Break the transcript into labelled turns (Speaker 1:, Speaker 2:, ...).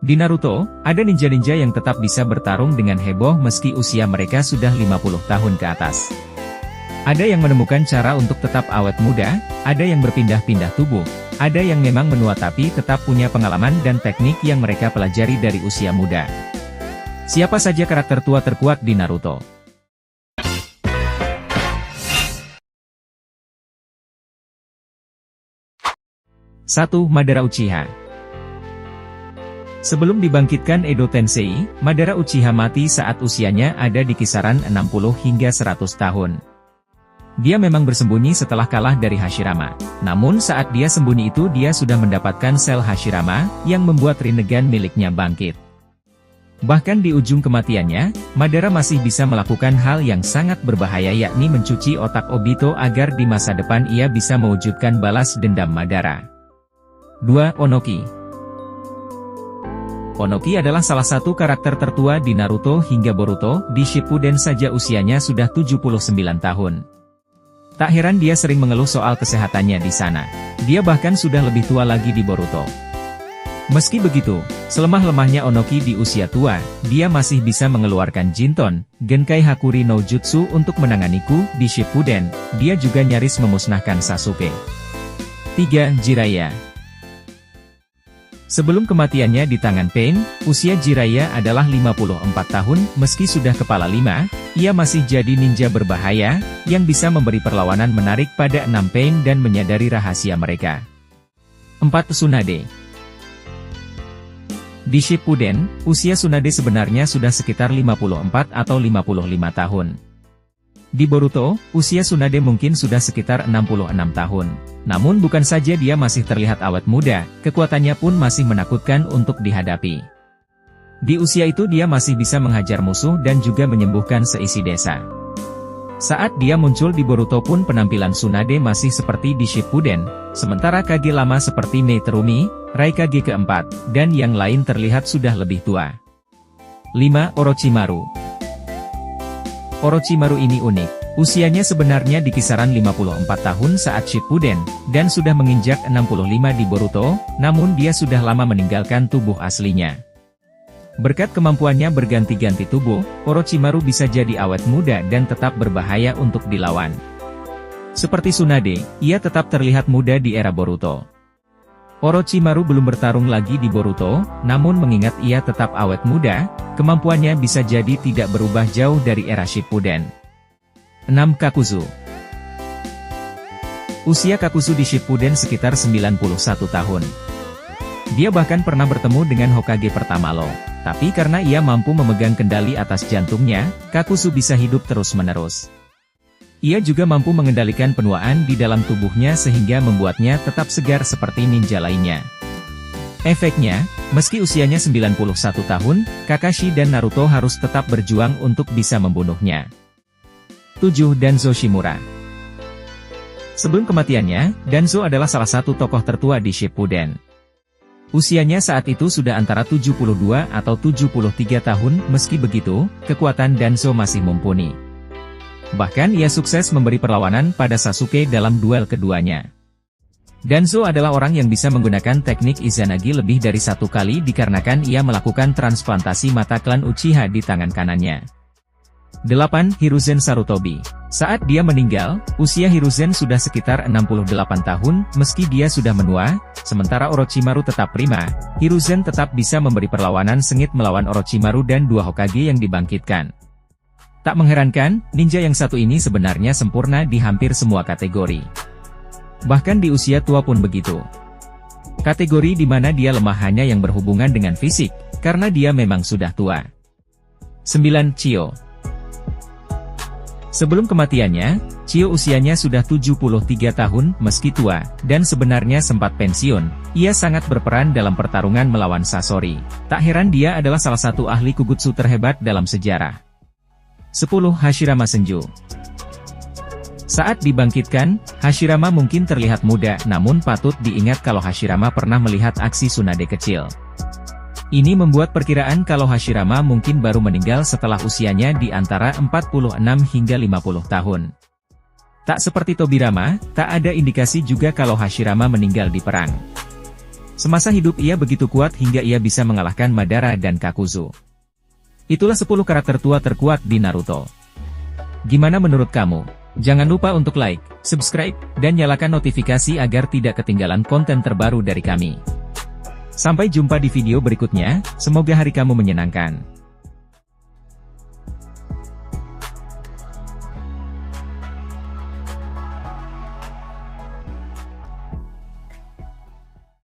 Speaker 1: Di Naruto, ada ninja-ninja yang tetap bisa bertarung dengan heboh meski usia mereka sudah 50 tahun ke atas. Ada yang menemukan cara untuk tetap awet muda, ada yang berpindah-pindah tubuh, ada yang memang menua tapi tetap punya pengalaman dan teknik yang mereka pelajari dari usia muda. Siapa saja karakter tua terkuat di Naruto? 1. Madara Uchiha. Sebelum dibangkitkan Edo Tensei, Madara Uchiha mati saat usianya ada di kisaran 60 hingga 100 tahun. Dia memang bersembunyi setelah kalah dari Hashirama. Namun saat dia sembunyi itu dia sudah mendapatkan sel Hashirama, yang membuat Rinnegan miliknya bangkit. Bahkan di ujung kematiannya, Madara masih bisa melakukan hal yang sangat berbahaya yakni mencuci otak Obito agar di masa depan ia bisa mewujudkan balas dendam Madara. 2. Onoki. Onoki adalah salah satu karakter tertua di Naruto hingga Boruto, di Shippuden saja usianya sudah 79 tahun. Tak heran dia sering mengeluh soal kesehatannya di sana. Dia bahkan sudah lebih tua lagi di Boruto. Meski begitu, selemah-lemahnya Onoki di usia tua, dia masih bisa mengeluarkan Jinton, Genkai Hakuri no Jutsu untuk menanganiku, di Shippuden, dia juga nyaris memusnahkan Sasuke. 3. Jiraiya. Sebelum kematiannya di tangan Pain, usia Jiraiya adalah 54 tahun, meski sudah kepala 5, ia masih jadi ninja berbahaya, yang bisa memberi perlawanan menarik pada 6 Pain dan menyadari rahasia mereka. 4. Tsunade. Di Shippuden, usia Tsunade sebenarnya sudah sekitar 54 atau 55 tahun. Di Boruto, usia Tsunade mungkin sudah sekitar 66 tahun. Namun bukan saja dia masih terlihat awet muda, kekuatannya pun masih menakutkan untuk dihadapi. Di usia itu dia masih bisa menghajar musuh dan juga menyembuhkan seisi desa. Saat dia muncul di Boruto pun penampilan Tsunade masih seperti di Shippuden, sementara Kage lama seperti Meiterumi, Raikage keempat, dan yang lain terlihat sudah lebih tua. 5. Orochimaru. Orochimaru ini unik, usianya sebenarnya di kisaran 54 tahun saat Shippuden, dan sudah menginjak 65 di Boruto, namun dia sudah lama meninggalkan tubuh aslinya. Berkat kemampuannya berganti-ganti tubuh, Orochimaru bisa jadi awet muda dan tetap berbahaya untuk dilawan. Seperti Tsunade, ia tetap terlihat muda di era Boruto. Orochimaru belum bertarung lagi di Boruto, namun mengingat ia tetap awet muda, kemampuannya bisa jadi tidak berubah jauh dari era Shippuden. 6. Kakuzu. Usia Kakuzu di Shippuden sekitar 91 tahun. Dia bahkan pernah bertemu dengan Hokage pertama Lo, tapi karena ia mampu memegang kendali atas jantungnya, Kakuzu bisa hidup terus-menerus. Ia juga mampu mengendalikan penuaan di dalam tubuhnya sehingga membuatnya tetap segar seperti ninja lainnya. Efeknya, meski usianya 91 tahun, Kakashi dan Naruto harus tetap berjuang untuk bisa membunuhnya. 7. Danzo Shimura. Sebelum kematiannya, Danzo adalah salah satu tokoh tertua di Shippuden. Usianya saat itu sudah antara 72 atau 73 tahun, meski begitu, kekuatan Danzo masih mumpuni. Bahkan ia sukses memberi perlawanan pada Sasuke dalam duel keduanya. Danzo adalah orang yang bisa menggunakan teknik Izanagi lebih dari satu kali dikarenakan ia melakukan transplantasi mata klan Uchiha di tangan kanannya. 8. Hiruzen Sarutobi. Saat dia meninggal, usia Hiruzen sudah sekitar 68 tahun, meski dia sudah menua, sementara Orochimaru tetap prima, Hiruzen tetap bisa memberi perlawanan sengit melawan Orochimaru dan dua Hokage yang dibangkitkan. Tak mengherankan, ninja yang satu ini sebenarnya sempurna di hampir semua kategori. Bahkan di usia tua pun begitu. Kategori di mana dia lemah hanya yang berhubungan dengan fisik, karena dia memang sudah tua. 9. Chio. Sebelum kematiannya, Chio usianya sudah 73 tahun, meski tua, dan sebenarnya sempat pensiun. Ia sangat berperan dalam pertarungan melawan Sasori. Tak heran dia adalah salah satu ahli kugutsu terhebat dalam sejarah. 10. Hashirama Senju. Saat dibangkitkan, Hashirama mungkin terlihat muda, namun patut diingat kalau Hashirama pernah melihat aksi Tsunade kecil. Ini membuat perkiraan kalau Hashirama mungkin baru meninggal setelah usianya di antara 46 hingga 50 tahun. Tak seperti Tobirama, tak ada indikasi juga kalau Hashirama meninggal di perang. Semasa hidup ia begitu kuat hingga ia bisa mengalahkan Madara dan Kakuzu. Itulah 10 karakter tua terkuat di Naruto. Gimana menurut kamu? Jangan lupa untuk like, subscribe, dan nyalakan notifikasi agar tidak ketinggalan konten terbaru dari kami. Sampai jumpa di video berikutnya, semoga hari kamu menyenangkan.